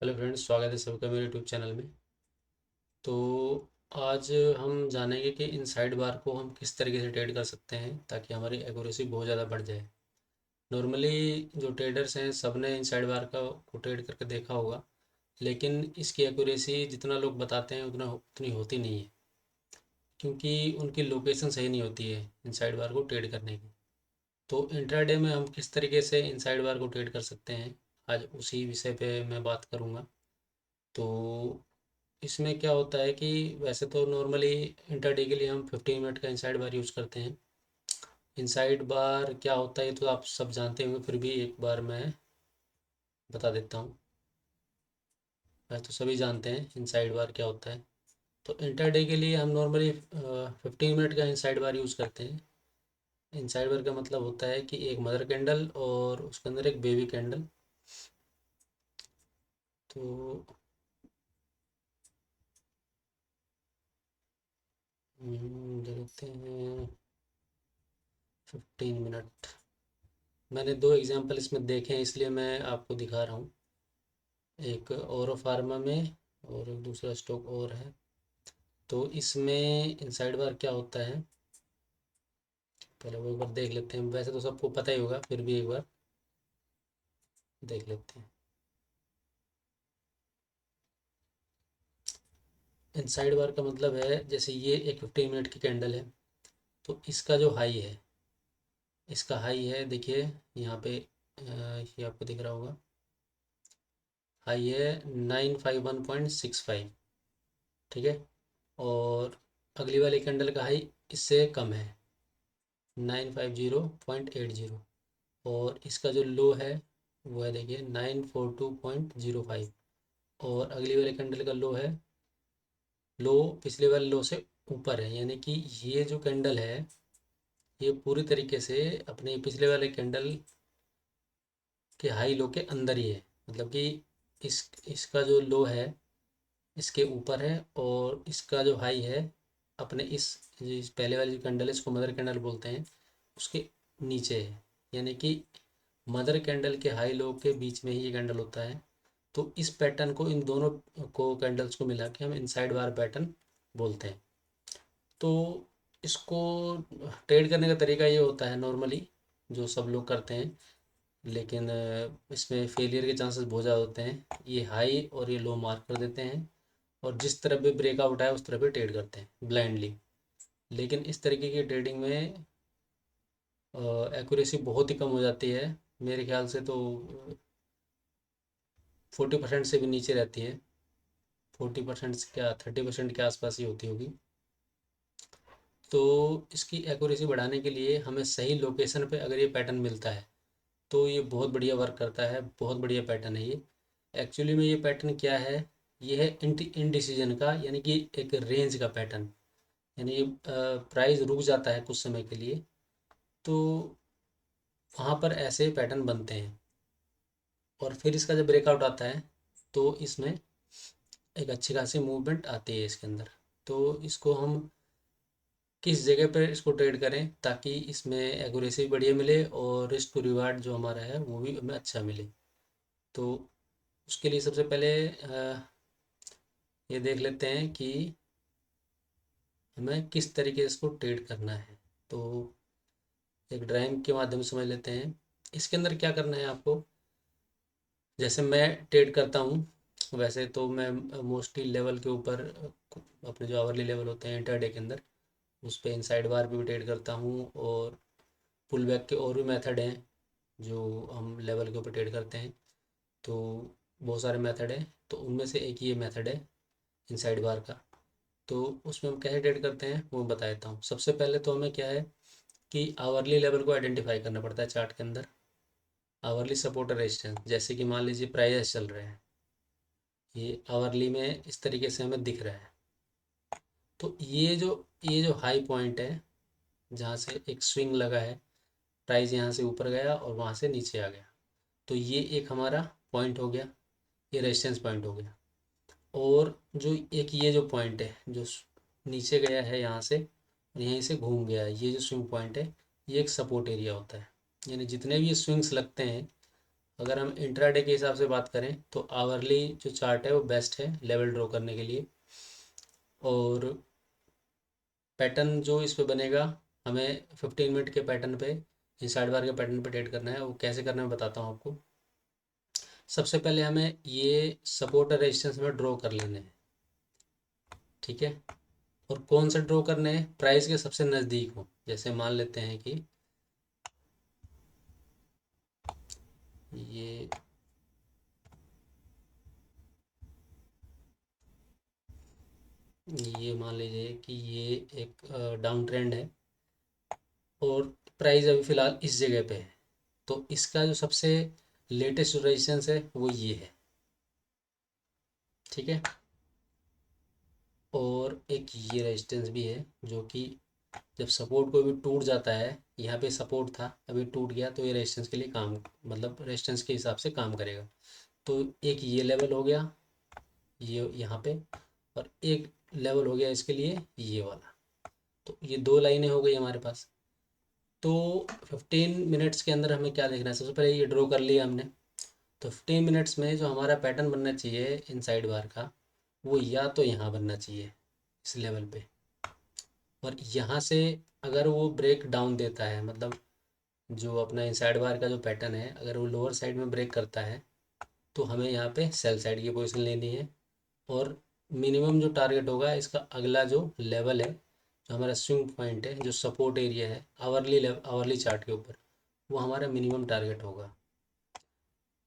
Hello friends, स्वागत है सबका मेरे यूट्यूब चैनल में। तो आज हम जानेंगे कि इनसाइड बार को हम किस तरीके से ट्रेड कर सकते हैं ताकि हमारी एक्यूरेसी बहुत ज़्यादा बढ़ जाए। नॉर्मली जो ट्रेडर्स हैं सब ने इनसाइड बार का को ट्रेड करके देखा होगा, लेकिन इसकी एक्यूरेसी जितना लोग बताते हैं उतनी होती नहीं है, क्योंकि उनकी लोकेशन सही नहीं होती है इनसाइड बार को ट्रेड करने की। तो इंट्राडे में हम किस तरीके से इनसाइड बार को ट्रेड कर सकते हैं, आज उसी विषय पे मैं बात करूँगा। तो इसमें क्या होता है कि वैसे तो नॉर्मली इंटरडे के लिए हम 15 मिनट का इनसाइड बार यूज़ करते हैं। इनसाइड बार क्या होता है ये तो आप सब जानते होंगे, फिर भी एक बार मैं बता देता हूँ। वैसे तो सभी जानते हैं इनसाइड बार क्या होता है। तो इंटरडे के लिए हम नॉर्मली 15 मिनट का इनसाइड बार यूज़ करते हैं। इनसाइड बार का मतलब होता है कि एक मदर कैंडल और उसके अंदर एक बेबी कैंडल। तो देखते हैं 15 मिनट। मैंने दो एग्जांपल इसमें देखे हैं इसलिए मैं आपको दिखा रहा हूँ। एक ओरो फार्मा में और एक दूसरा स्टॉक और है। तो इसमें इनसाइड बार क्या होता है, पहले वो एक बार देख लेते हैं। वैसे तो सबको पता ही होगा, फिर भी एक बार देख लेते हैं। इनसाइड बार का मतलब है, जैसे ये एक 15 मिनट की कैंडल है, तो इसका जो हाई है, इसका हाई है देखिए यहाँ पे, ये आपको दिख रहा होगा। हाई है 951.65, ठीक है। और अगली वाली कैंडल का हाई इससे कम है, 950.80। और इसका जो लो है वो है देखिए 942.05। और अगली वाले कैंडल का लो है, लो पिछले वाले लो से ऊपर है, यानी कि ये जो कैंडल है ये पूरी तरीके से अपने पिछले वाले कैंडल के हाई लो के अंदर ही है। मतलब कि इसका जो लो है इसके ऊपर है, और इसका जो हाई है अपने इस पहले वाली जो कैंडल है इसको मदर कैंडल बोलते हैं, उसके नीचे है। यानी कि मदर कैंडल के हाई लो के बीच में ही ये कैंडल होता है। तो इस पैटर्न को, इन दोनों को कैंडल्स को मिला के हम इनसाइड बार पैटर्न बोलते हैं। तो इसको ट्रेड करने का तरीका ये होता है नॉर्मली, जो सब लोग करते हैं, लेकिन इसमें फेलियर के चांसेस बहुत ज़्यादा होते हैं। ये हाई और ये लो मार्क कर देते हैं, और जिस तरफ भी ब्रेकआउट आए उस तरफ भी ट्रेड करते हैं ब्लाइंडली। लेकिन इस तरीके की ट्रेडिंग में एक्यूरेसी बहुत ही कम हो जाती है। मेरे ख्याल से तो 40% से भी नीचे रहती है। 40% से क्या, 30% के आसपास ही होती होगी। तो इसकी एक्यूरेसी बढ़ाने के लिए हमें सही लोकेशन पे अगर ये पैटर्न मिलता है तो ये बहुत बढ़िया वर्क करता है। बहुत बढ़िया पैटर्न है ये। एक्चुअली में ये पैटर्न क्या है, ये है इनडिसीजन का, यानी कि एक रेंज का पैटर्न। यानी ये प्राइस रुक जाता है कुछ समय के लिए, तो वहाँ पर ऐसे पैटर्न बनते हैं। और फिर इसका जब ब्रेकआउट आता है तो इसमें एक अच्छी खासी मूवमेंट आती है इसके अंदर। तो इसको हम किस जगह पर इसको ट्रेड करें ताकि इसमें एक्यूरेसी बढ़िया मिले और रिस्क टू रिवार्ड जो हमारा है वो भी हमें अच्छा मिले। तो उसके लिए सबसे पहले ये देख लेते हैं कि हमें किस तरीके से इसको ट्रेड करना है। तो एक ड्राइंग के माध्यम से समझ लेते हैं। इसके अंदर क्या करना है आपको, जैसे मैं ट्रेड करता हूँ वैसे तो मैं मोस्टली लेवल के ऊपर, अपने जो आवरली लेवल होते हैं इंटरडे के अंदर, उस पे इनसाइड बार पे भी ट्रेड करता हूँ। और पुल बैक के और भी मेथड हैं जो हम लेवल के ऊपर ट्रेड करते हैं। तो बहुत सारे मेथड हैं, तो उनमें से एक ये मेथड है इनसाइड बार का। तो उसमें हम कैसे ट्रेड करते हैं वो बता देता हूँ। सबसे पहले तो हमें क्या है कि आवरली लेवल को आइडेंटिफाई करना पड़ता है चार्ट के अंदर। आवरली सपोर्ट और रेजिस्टेंस, जैसे कि मान लीजिए प्राइस चल रहे हैं, ये आवरली में इस तरीके से हमें दिख रहा है। तो ये जो हाई पॉइंट है जहाँ से एक स्विंग लगा है, प्राइस यहाँ से ऊपर गया और वहाँ से नीचे आ गया, तो ये एक हमारा पॉइंट हो गया, ये रेजिस्टेंस पॉइंट हो गया। और जो एक ये जो पॉइंट है जो नीचे गया है यहाँ से और यहीं से घूम गया है, ये जो स्विंग पॉइंट है, ये एक सपोर्ट एरिया होता है। यानी जितने भी ये स्विंग्स लगते हैं अगर हम इंट्राडे के हिसाब से बात करें तो आवरली जो चार्ट है वो बेस्ट है लेवल ड्रॉ करने के लिए। और पैटर्न जो इस पे बनेगा, हमें 15 मिनट के पैटर्न पे, इनसाइड बार के पैटर्न पे ट्रेड करना है। वो कैसे करना है मैं बताता हूँ आपको। सबसे पहले हमें ये सपोर्ट और रेजिस्टेंस में ड्रॉ कर लेने हैं, ठीक है। और कौन सा ड्रॉ करने हैं, प्राइस के सबसे नज़दीक हो। जैसे मान लेते हैं कि ये ये मान लीजिए कि ये एक डाउन ट्रेंड है और प्राइस अभी फ़िलहाल इस जगह पे है। तो इसका जो सबसे लेटेस्ट रेजिस्टेंस है वो ये है, ठीक है। और एक ये रेजिस्टेंस भी है जो कि जब सपोर्ट को भी टूट जाता है, यहाँ पे सपोर्ट था अभी टूट गया, तो ये रेजिस्टेंस के लिए काम, मतलब रेजिस्टेंस के हिसाब से काम करेगा। तो एक ये लेवल हो गया ये यहाँ पे, और एक लेवल हो गया इसके लिए ये वाला। तो ये दो लाइनें हो गई हमारे पास। तो 15 मिनट्स के अंदर हमें क्या देखना है, सबसे पहले ये ड्रॉ कर लिया हमने। तो 15 मिनट्स में जो हमारा पैटर्न बनना चाहिए इनसाइड बार का, वो या तो यहाँ बनना चाहिए इस लेवल पे, और यहाँ से अगर वो ब्रेक डाउन देता है, मतलब जो अपना इनसाइड बार का जो पैटर्न है अगर वो लोअर साइड में ब्रेक करता है, तो हमें यहाँ पे सेल साइड की पोजीशन लेनी है। और मिनिमम जो टारगेट होगा इसका अगला जो लेवल है, जो हमारा स्विंग पॉइंट है, जो सपोर्ट एरिया है आवरली चार्ट के ऊपर, वो हमारा मिनिमम टारगेट होगा।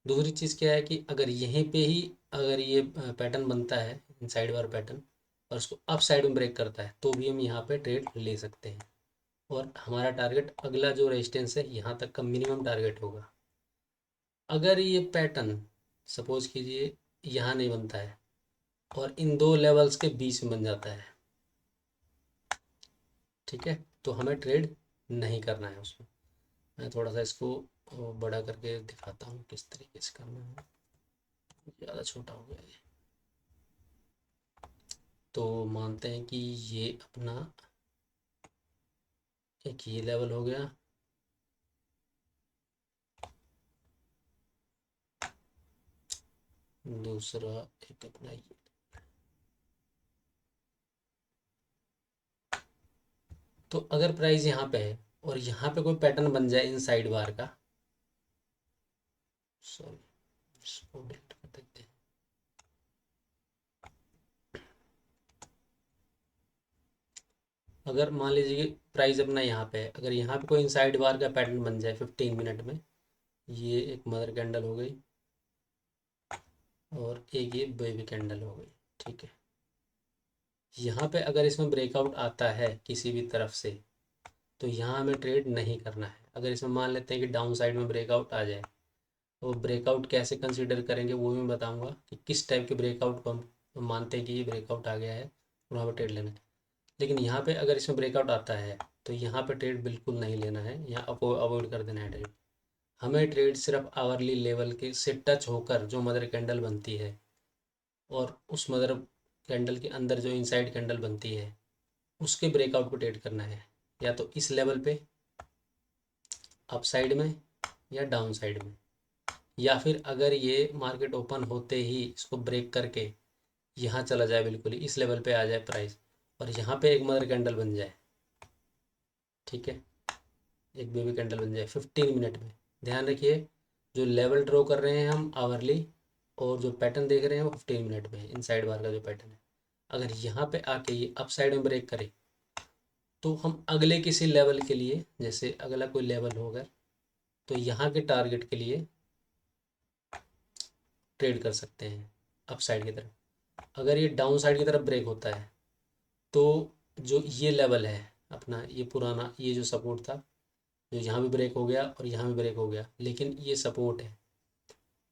दूसरी चीज़ क्या है कि अगर यहीं पे ही अगर ये पैटर्न बनता है इनसाइड बार पैटर्न, और उसको अप साइड में ब्रेक करता है, तो भी हम यहाँ पे ट्रेड ले सकते हैं। और हमारा टारगेट अगला जो रेजिस्टेंस है यहाँ तक का मिनिमम टारगेट होगा। अगर ये पैटर्न सपोज कीजिए यहाँ नहीं बनता है और इन दो लेवल्स के बीच में बन जाता है, ठीक है, तो हमें ट्रेड नहीं करना है उसमें। मैं थोड़ा सा इसको बड़ा करके दिखाता हूँ किस तरीके से करना है। ज़्यादा छोटा हो गया ये। तो मानते हैं कि ये अपना एक ये लेवल हो गया, दूसरा एक अपना ये। तो अगर प्राइस यहाँ पे है और यहाँ पे कोई पैटर्न बन जाए इन साइड बार का, सॉरी इसको डिलीट कर देते हैं। अगर मान लीजिए कि प्राइस अपना यहाँ पे है, अगर यहाँ पे कोई इनसाइड बार का पैटर्न बन जाए 15 मिनट में, ये एक मदर कैंडल हो गई और एक ये बेबी कैंडल हो गई, ठीक है। यहाँ पे अगर इसमें ब्रेकआउट आता है किसी भी तरफ से, तो यहाँ हमें ट्रेड नहीं करना है। अगर इसमें मान लेते हैं कि डाउन साइड में ब्रेकआउट आ जाए, तो ब्रेकआउट कैसे कंसीडर करेंगे वो भी मैं बताऊंगा कि किस टाइप के ब्रेकआउट को हम मानते हैं कि ये ब्रेकआउट आ गया है और वहाँ पर ट्रेड लेना है। लेकिन यहाँ पे अगर इसमें ब्रेकआउट आता है तो यहाँ पे ट्रेड बिल्कुल नहीं लेना है, यहाँ अवॉइड कर देना है ट्रेड। हमें ट्रेड सिर्फ आवरली लेवल के से टच होकर जो मदर कैंडल बनती है, और उस मदर कैंडल के अंदर जो इनसाइड कैंडल बनती है, उसके ब्रेकआउट को ट्रेड करना है, या तो इस लेवल पे अप साइड में या डाउन साइड में, या फिर अगर ये मार्केट ओपन होते ही इसको ब्रेक करके यहाँ चला जाए, बिल्कुल ही इस लेवल पे आ जाए प्राइस, और यहाँ पे एक मदर कैंडल बन जाए, ठीक है, एक बेबी कैंडल बन जाए 15 मिनट में। ध्यान रखिए, जो लेवल ड्रॉ कर रहे हैं हम आवरली, और जो पैटर्न देख रहे हैं वो 15 मिनट में है, इनसाइड बार का जो पैटर्न है। अगर यहाँ पे आके ये अप साइड में ब्रेक करे, तो हम अगले किसी लेवल के लिए, जैसे अगला कोई लेवल होगा, तो यहाँ के टारगेट के लिए ट्रेड कर सकते हैं अप साइड की तरफ। अगर ये डाउन साइड की तरफ ब्रेक होता है, तो जो ये लेवल है अपना, ये पुराना ये जो सपोर्ट था, जो यहाँ भी ब्रेक हो गया और यहाँ भी ब्रेक हो गया, लेकिन ये सपोर्ट है,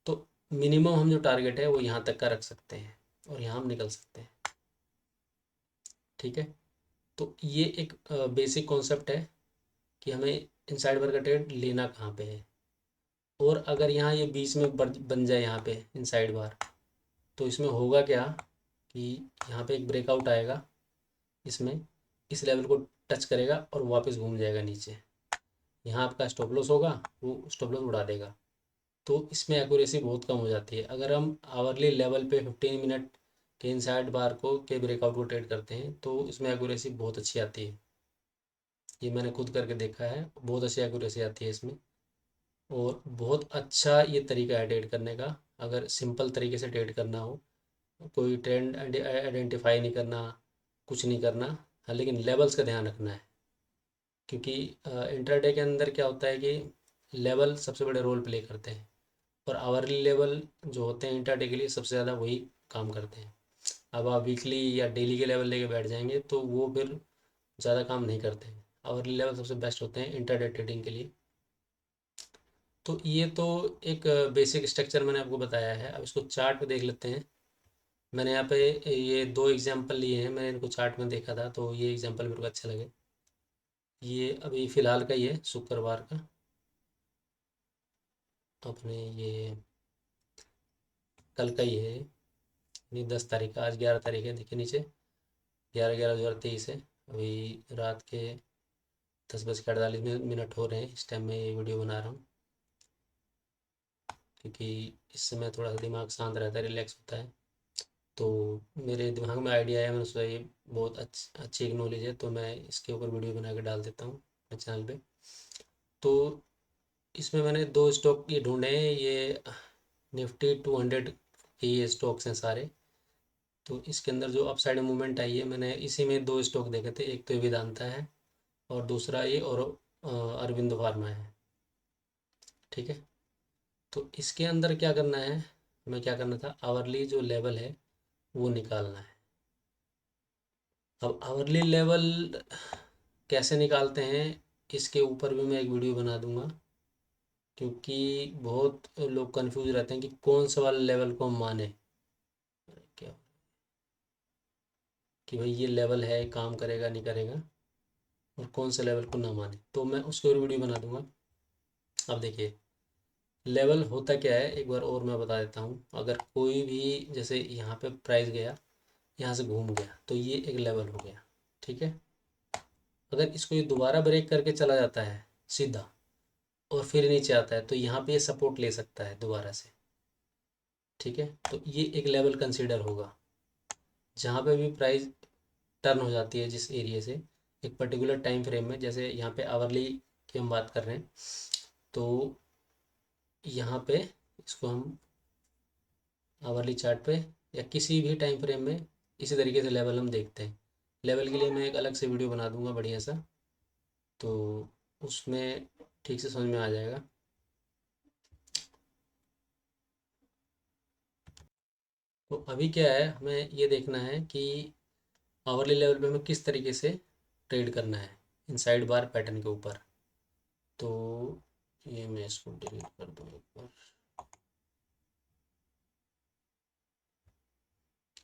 तो मिनिमम हम जो टारगेट है वो यहाँ तक का रख सकते हैं और यहाँ हम निकल सकते हैं, ठीक है। तो ये एक बेसिक कॉन्सेप्ट है कि हमें इनसाइड बार का ट्रेड लेना कहाँ पे है। और अगर यहाँ ये बीच में बन जाए यहाँ पे इनसाइड बार, तो इसमें होगा क्या कि यहाँ पे एक ब्रेकआउट आएगा, इसमें इस लेवल को टच करेगा और वापस घूम जाएगा नीचे। यहाँ आपका स्टॉप लॉस होगा, वो स्टॉप लॉस उड़ा देगा। तो इसमें एक्यूरेसी बहुत कम हो जाती है। अगर हम आवरली लेवल पे 15 मिनट के इनसाइड बार को के ब्रेकआउट को ट्रेड करते हैं तो इसमें एक्यूरेसी बहुत अच्छी आती है। ये मैंने खुद करके देखा है, बहुत अच्छी एक्यूरेसी आती है इसमें। और बहुत अच्छा ये तरीका है ट्रेड करने का। अगर सिंपल तरीके से ट्रेड करना हो, कोई ट्रेंड आइडेंटिफाई नहीं करना, कुछ नहीं करना, हाँ, लेकिन लेवल्स का ध्यान रखना है। क्योंकि इंट्राडे के अंदर क्या होता है कि लेवल सबसे बड़े रोल प्ले करते हैं, और आवरली लेवल जो होते हैं इंट्राडे के लिए सबसे ज़्यादा वही काम करते हैं। अब आप वीकली या डेली के लेवल लेके बैठ जाएंगे तो वो फिर ज़्यादा काम नहीं करते हैं। आवरली लेवल सबसे बेस्ट होते हैं इंट्राडे ट्रेडिंग के लिए। तो ये तो एक बेसिक स्ट्रक्चर मैंने आपको बताया है। अब इसको चार्ट पे देख लेते हैं। मैंने यहाँ पे ये दो एग्जांपल लिए हैं, मैंने इनको चार्ट में देखा था तो ये एग्जांपल मेरे को अच्छे लगे। ये अभी फ़िलहाल का ही है, शुक्रवार का, अपने ये कल का ही है, नहीं 10 तारीख का, आज 11 तारीख है, देखिए नीचे 11/11/2023 है। अभी रात के 10:48 हो रहे हैं इस टाइम मैं ये वीडियो बना रहा हूँ। क्योंकि इस समय थोड़ा सा दिमाग शांत रहता है, रिलैक्स होता है। तो मेरे दिमाग में आइडिया आया, मैंने सोचा ये बहुत अच्छी एक नॉलेज है तो मैं इसके ऊपर वीडियो बना के डाल देता हूँ अपने चैनल पे। तो इसमें मैंने दो स्टॉक ये ढूंढे हैं, ये निफ्टी 200 के ये स्टॉक्स हैं सारे। तो इसके अंदर जो अपसाइड मूवमेंट आई है, मैंने इसी में दो स्टॉक देखे थे, एक तो वेदांता है और दूसरा ये और अरविंद फार्मा है। ठीक है। तो इसके अंदर क्या करना है, हमें क्या करना था, आवरली जो लेवल है वो निकालना है। अब आवरली लेवल कैसे निकालते हैं इसके ऊपर भी मैं एक वीडियो बना दूंगा। क्योंकि बहुत लोग कंफ्यूज रहते हैं कि कौन सा वाला लेवल को हम माने, क्या कि भाई ये लेवल है, काम करेगा नहीं करेगा, और कौन से लेवल को ना माने, तो मैं उसके ऊपर वीडियो बना दूंगा। अब देखिए, लेवल होता क्या है एक बार और मैं बता देता हूँ। अगर कोई भी, जैसे यहाँ पे प्राइस गया, यहाँ से घूम गया, तो ये एक लेवल हो गया। ठीक है। अगर इसको ये दोबारा ब्रेक करके चला जाता है सीधा और फिर नीचे आता है तो यहाँ पे ये सपोर्ट ले सकता है दोबारा से। ठीक है। तो ये एक लेवल कंसीडर होगा। जहाँ पे भी प्राइस टर्न हो जाती है जिस एरिया से, एक पर्टिकुलर टाइम फ्रेम में, जैसे यहाँ पे आवरली की हम बात कर रहे हैं, तो यहाँ पे इसको हम आवरली चार्ट पे या किसी भी टाइम फ्रेम में इसी तरीके से लेवल हम देखते हैं। लेवल के लिए मैं एक अलग से वीडियो बना दूंगा बढ़िया सा, तो उसमें ठीक से समझ में आ जाएगा। तो अभी क्या है, हमें ये देखना है कि आवरली लेवल पे हमें किस तरीके से ट्रेड करना है इनसाइड बार पैटर्न के ऊपर। तो ये मैं इसको डिलीट कर दूँ एक बार।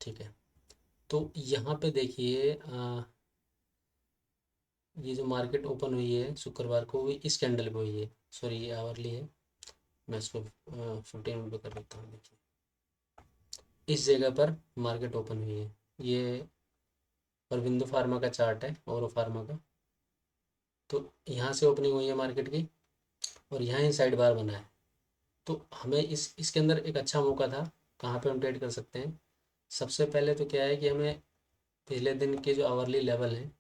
ठीक है। तो यहाँ पे देखिए, ये जो मार्केट ओपन हुई है शुक्रवार को, वो इस कैंडल पे हुई है। सॉरी, ये आवरली है, मैं इसको 15 मिनट पे कर देता हूँ। देखिए, इस जगह पर मार्केट ओपन हुई है। ये अरविंदो फार्मा का चार्ट है, और फार्मा का। तो यहाँ से ओपनिंग हुई है मार्केट की, और यहाँ इनसाइड बार बना है। तो हमें इसके अंदर एक अच्छा मौका था। कहाँ पे हम ट्रेड कर सकते हैं, सबसे पहले तो क्या है कि हमें पिछले दिन के जो आवरली लेवल हैं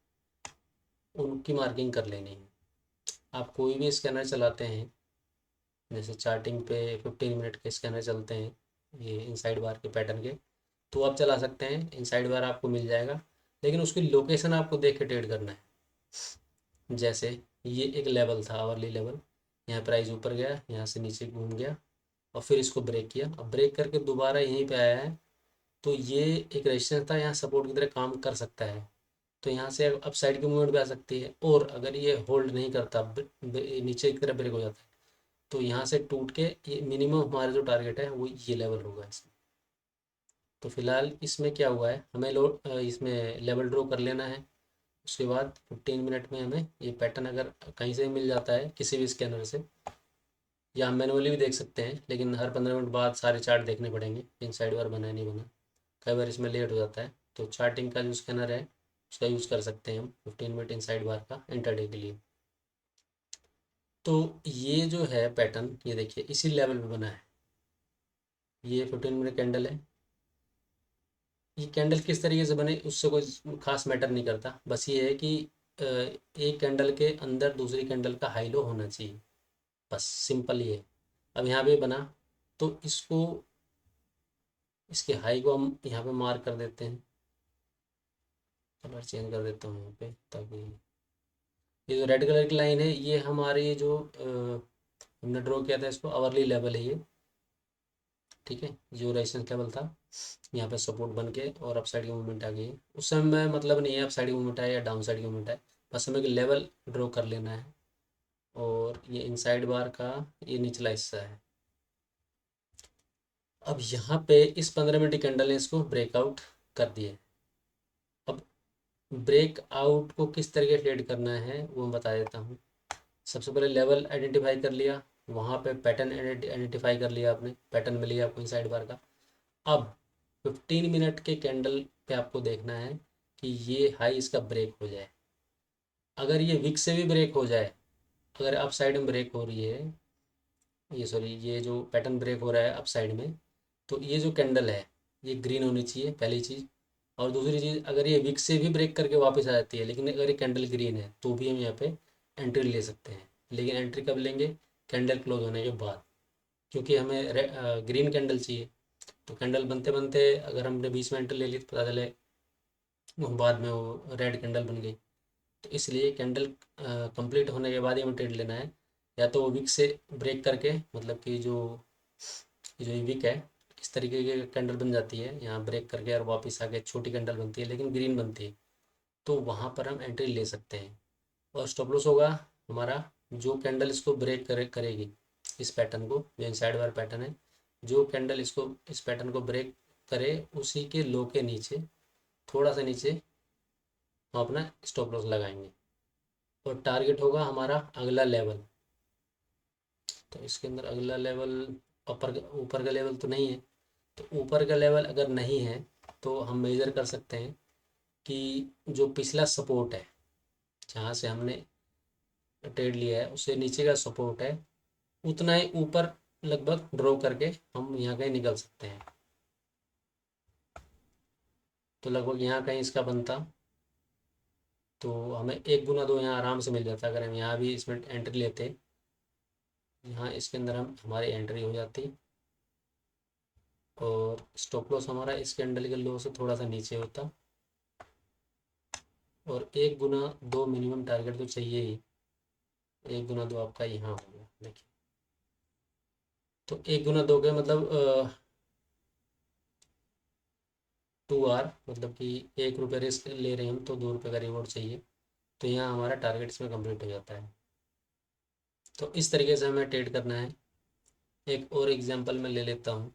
उनकी मार्किंग कर लेनी है। आप कोई भी स्कैनर चलाते हैं, जैसे चार्टिंग पे 15 मिनट के स्कैनर चलते हैं ये इनसाइड बार के पैटर्न के, तो आप चला सकते हैं, इनसाइड बार आपको मिल जाएगा। लेकिन उसकी लोकेशन आपको देख के ट्रेड करना है। जैसे ये एक लेवल था, आवरली लेवल, यहाँ प्राइस ऊपर गया, यहाँ से नीचे घूम गया, और फिर इसको ब्रेक किया, अब ब्रेक करके दोबारा यहीं पे आया है, तो ये एक रेजिस्टेंस था, यहाँ सपोर्ट की तरह काम कर सकता है। तो यहाँ से अप साइड की मूवमेंट भी आ सकती है, और अगर ये होल्ड नहीं करता, नीचे की तरफ ब्रेक हो जाता है, तो यहाँ से टूट के ये मिनिमम हमारा जो टारगेट है वो ये लेवल होगा इसमें। तो फिलहाल इसमें क्या हुआ है, हमें इसमें लेवल ड्रॉ कर लेना है। उसके बाद 15 मिनट में हमें ये पैटर्न अगर कहीं से मिल जाता है किसी भी स्कैनर से, या हम मैनुअली भी देख सकते हैं, लेकिन हर 15 मिनट बाद सारे चार्ट देखने पड़ेंगे, इनसाइड बार बना है नहीं बना, कई बार इसमें लेट हो जाता है। तो चार्टिंग का जो स्कैनर है उसका यूज़ कर सकते हैं हम 15 मिनट इनसाइड बार का इंटरडे के लिए। तो ये जो है पैटर्न, ये देखिए इसी लेवल पे बना है। ये 15 मिनट कैंडल है। ये कैंडल किस तरीके से बने उससे कोई खास मैटर नहीं करता, बस ये है कि एक कैंडल के अंदर दूसरी कैंडल का हाई लो होना चाहिए, बस सिंपल ये है। अब यहाँ पे बना, तो इसको, इसके हाई को हम यहाँ पे मार्क कर देते हैं। कलर चेंज कर देता हूँ यहाँ पे, ताकि ये जो रेड कलर की लाइन है ये हमारी जो हमने ड्रॉ किया था, इसको आवरली लेवल है ये। ठीक है, जो रेजिस्टेंस लेवल था, यहाँ पे सपोर्ट बन के और अप साइड की मूवमेंट आ गई है। उस समय मतलब नहीं है अप साइड की मूवमेंट है या डाउन साइड की मूवमेंट है, बस हमें लेवल ड्रॉ कर लेना है। और ये इनसाइड बार का ये निचला हिस्सा है। अब यहाँ पे इस 15 मिनट की कैंडल ने इसको ब्रेकआउट कर दिया है। अब ब्रेकआउट को किस तरीके से ट्रेड करना है वो मैं बता देता हूँ। सबसे पहले लेवल आइडेंटिफाई कर लिया, वहाँ पे पैटर्न आइडेंटिफाई कर लिया आपने, पैटर्न मिल गया आपको इनसाइड बार का। अब 15 मिनट के कैंडल पे आपको देखना है कि ये हाई इसका ब्रेक हो जाए। अगर ये विक से भी ब्रेक हो जाए, अगर अप साइड में ब्रेक हो रही है, ये सॉरी ये जो पैटर्न ब्रेक हो रहा है अप साइड में, तो ये जो कैंडल है ये ग्रीन होनी चाहिए पहली चीज़। और दूसरी चीज़, अगर ये विक से भी ब्रेक करके वापस आ जाती है, लेकिन अगर ये कैंडल ग्रीन है तो भी हम यहाँ पे एंट्री ले सकते हैं। लेकिन एंट्री कब लेंगे? कैंडल क्लोज होने के बाद, क्योंकि हमें ग्रीन कैंडल चाहिए। तो कैंडल बनते बनते अगर हमने 20 मिनट ले ली तो पता चले वो बाद में वो रेड कैंडल बन गई। तो इसलिए कैंडल कंप्लीट होने के बाद ही हमें ट्रेड लेना है। या तो वो विक से ब्रेक करके, मतलब कि जो ये विक है इस तरीके की कैंडल बन जाती है, यहाँ ब्रेक करके और वापस आके छोटी कैंडल बनती है लेकिन ग्रीन बनती है, तो वहाँ पर हम एंट्री ले सकते हैं। और स्टॉप लॉस होगा हमारा जो कैंडल इसको ब्रेक करेगी, इस पैटर्न को, जो इनसाइड वाला पैटर्न है, जो कैंडल इसको इस पैटर्न को ब्रेक करे उसी के लो के नीचे, थोड़ा सा नीचे हम अपना स्टॉप लॉस लगाएंगे। और टारगेट होगा हमारा अगला लेवल। तो इसके अंदर अगला लेवल ऊपर का लेवल तो नहीं है। तो ऊपर का लेवल अगर नहीं है तो हम मेज़र कर सकते हैं कि जो पिछला सपोर्ट है, जहाँ से हमने ट्रेड लिया है उससे नीचे का सपोर्ट है, उतना ही ऊपर लगभग ड्रॉ करके हम यहाँ कहीं निकल सकते हैं। तो लगभग यहाँ कहीं इसका बनता, तो हमें 1 गुना 2 यहाँ आराम से मिल जाता। अगर हम यहाँ भी इसमें एंट्री लेते, यहाँ इसके अंदर हम हमारी एंट्री हो जाती, और स्टॉप लॉस हमारा इस कैंडल के लो से थोड़ा सा नीचे होता, और 1 गुना 2 मिनिमम टारगेट तो चाहिए ही। 1 गुना 2 आपका यहाँ हो गया, देखिए। तो 1 गुना 2 के मतलब 2 आर, मतलब कि 1 रुपये रिस्क ले रहे हैं हम तो 2 रुपये का रिवॉर्ड चाहिए। तो यहाँ हमारा टारगेट इसमें कंप्लीट हो जाता है। तो इस तरीके से हमें ट्रेड करना है। एक और एग्जांपल मैं ले लेता हूँ।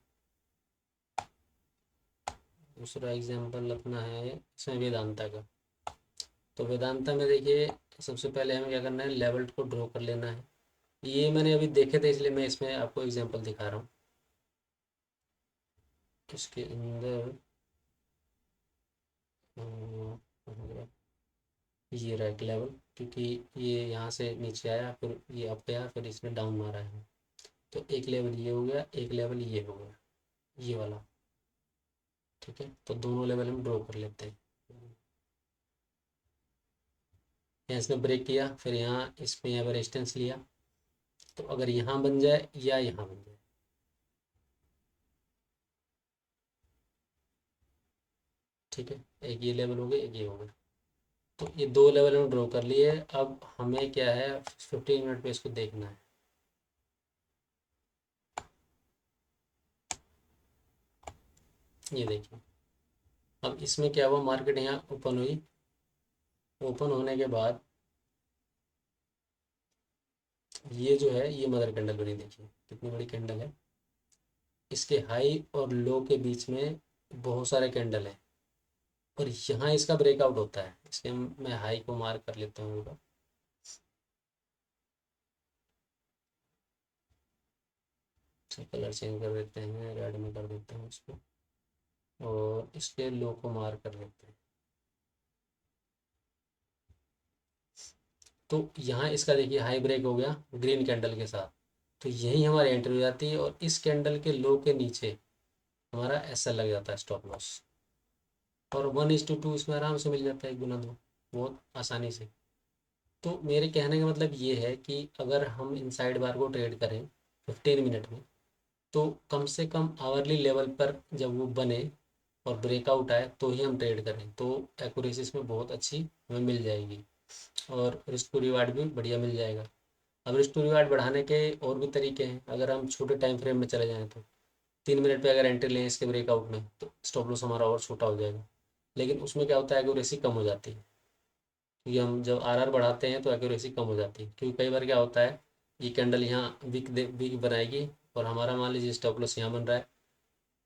दूसरा एग्जांपल अपना है इसमें वेदांता का। तो वेदांता में देखिए, सबसे पहले हमें क्या करना है, लेवल को ड्रॉ कर लेना है। ये मैंने अभी देखे थे इसलिए मैं इसमें आपको एग्जांपल दिखा रहा हूँ। इसके अंदर ये राइट लेवल, क्योंकि ये यहाँ से नीचे आया, फिर ये अप गया, फिर इसने डाउन मारा है। तो एक लेवल ये हो गया, एक लेवल ये हो गया, ये वाला। ठीक है, तो दोनों लेवल हम ड्रॉ कर लेते हैं। यहाँ इसने ब्रेक किया, फिर यहाँ इसमें यहाँ पर रेजिस्टेंस लिया। तो अगर यहाँ बन जाए या यहाँ बन जाए, ठीक है, एक ये लेवल हो गया, एक ये हो गया। तो ये 2 लेवल हम ड्रॉ कर लिए। अब हमें क्या है, 15 मिनट पे इसको देखना है। ये देखिए, अब इसमें क्या हुआ, मार्केट यहाँ ओपन हुई। ओपन होने के बाद ये जो है ये मदर कैंडल बनी, देखिए कितनी बड़ी कैंडल है। इसके हाई और लो के बीच में बहुत सारे कैंडल है, और यहाँ इसका ब्रेकआउट होता है। इसके मैं हाई को मार्क कर लेता हूँ पूरा। कलर चेंज कर देते हैं, रेड में कर देते हैं इसको, और इसके लो को मार्क कर लेते हैं। तो यहाँ इसका देखिए हाई ब्रेक हो गया ग्रीन कैंडल के साथ, तो यही हमारी एंट्री हो जाती है और इस कैंडल के लो के नीचे हमारा एसएल लग जाता है, स्टॉप लॉस। और 1:2 इसमें आराम से मिल जाता है, 1 गुना 2, बहुत आसानी से। तो मेरे कहने का मतलब ये है कि अगर हम इनसाइड बार को ट्रेड करें 15 मिनट में, तो कम से कम आवरली लेवल पर जब वो बने और ब्रेकआउट आए तो ही हम ट्रेड करें, तो एक्यूरेसी इसमें बहुत अच्छी हमें मिल जाएगी और रिस्क टू रिवार्ड भी बढ़िया मिल जाएगा। अब रिस्क टू रिवार्ड बढ़ाने के और भी तरीके हैं। अगर हम छोटे टाइम फ्रेम में चले जाएँ तो 3 मिनट पे अगर एंट्री लें इसके ब्रेकआउट में, तो स्टॉप लॉस हमारा और छोटा हो जाएगा। लेकिन उसमें क्या होता है, एक्यूरेसी कम हो जाती है, क्योंकि हम जब आरआर बढ़ाते हैं तो एक्यूरेसी कम हो जाती है। क्योंकि कई बार क्या होता है, ये कैंडल यहाँ वीक बनाएगी और हमारा मान लीजिए स्टॉप लॉस यहाँ बन रहा है,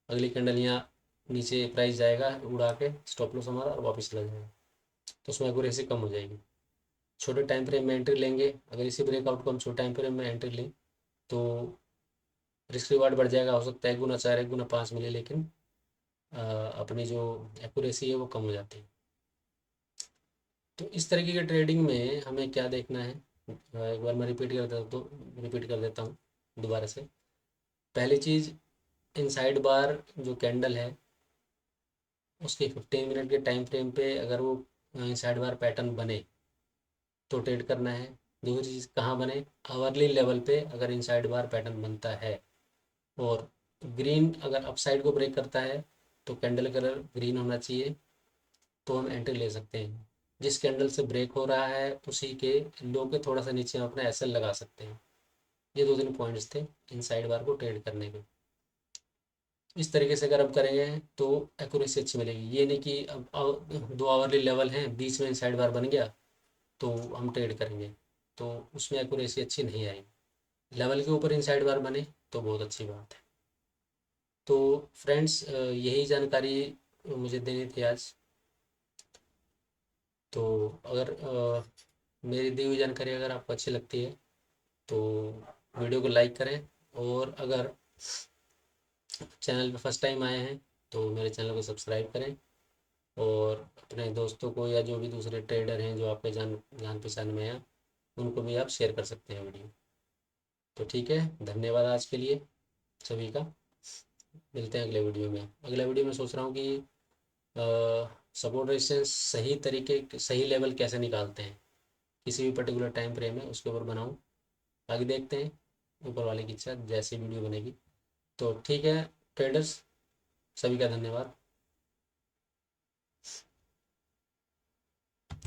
अगली कैंडल यहाँ नीचे प्राइस जाएगा उड़ा के, स्टॉप लॉस हमारा और वापस चला जाएगा, तो उसमें एक्यूरेसी कम हो जाएगी। छोटे टाइम फ्रेम में एंट्री लेंगे, अगर इसी ब्रेकआउट को हम छोटे टाइम फ्रेम में एंट्री लें तो रिस्क रिवार्ड बढ़ जाएगा, हो सकता है 1 गुना 4 1 गुना 5 मिले, लेकिन अपनी जो एक्यूरेसी है वो कम हो जाती है। तो इस तरीके के ट्रेडिंग में हमें क्या देखना है, एक बार मैं रिपीट कर देता हूँ दोबारा से। पहली चीज़, इनसाइड बार जो कैंडल है उसके 15 मिनट के टाइम फ्रेम पे अगर वो इनसाइड बार पैटर्न बने तो ट्रेड करना है। दूसरी चीज़, कहाँ बने, आवरली लेवल पे अगर इनसाइड बार पैटर्न बनता है और ग्रीन अगर अपसाइड को ब्रेक करता है तो कैंडल कलर ग्रीन होना चाहिए, तो हम एंट्री ले सकते हैं। जिस कैंडल से ब्रेक हो रहा है उसी के लो के थोड़ा सा नीचे हम अपना एसएल लगा सकते हैं। ये 2 3 पॉइंट्स थे इनसाइड बार को ट्रेड करने के। इस तरीके से अगर हम करेंगे तो एक्यूरेसी अच्छी मिलेगी। ये नहीं कि अब 2 आवरली लेवल हैं, बीच में इनसाइड बार बन गया तो हम ट्रेड करेंगे, तो उसमें एक्यूरेसी अच्छी नहीं आएगी। लेवल के ऊपर इनसाइड बार बने तो बहुत अच्छी बात है। तो फ्रेंड्स, यही जानकारी मुझे देनी थी आज। तो अगर मेरी दी हुई जानकारी अगर आपको अच्छी लगती है तो वीडियो को लाइक करें, और अगर चैनल पे फर्स्ट टाइम आए हैं तो मेरे चैनल को सब्सक्राइब करें, और अपने दोस्तों को या जो भी दूसरे ट्रेडर हैं जो आपके जान जान पहचान में हैं उनको भी आप शेयर कर सकते हैं वीडियो। तो ठीक है, धन्यवाद आज के लिए सभी का। मिलते हैं अगले वीडियो में। अगले वीडियो में सोच रहा हूँ कि सपोर्ट रेजिस्टेंस सही तरीके सही लेवल कैसे निकालते हैं किसी भी पर्टिकुलर टाइम फ्रेम में, उसके ऊपर बनाऊँ। आगे देखते हैं, ऊपर वाले की इच्छा जैसी वीडियो बनेगी। तो ठीक है ट्रेडर्स, सभी का धन्यवाद।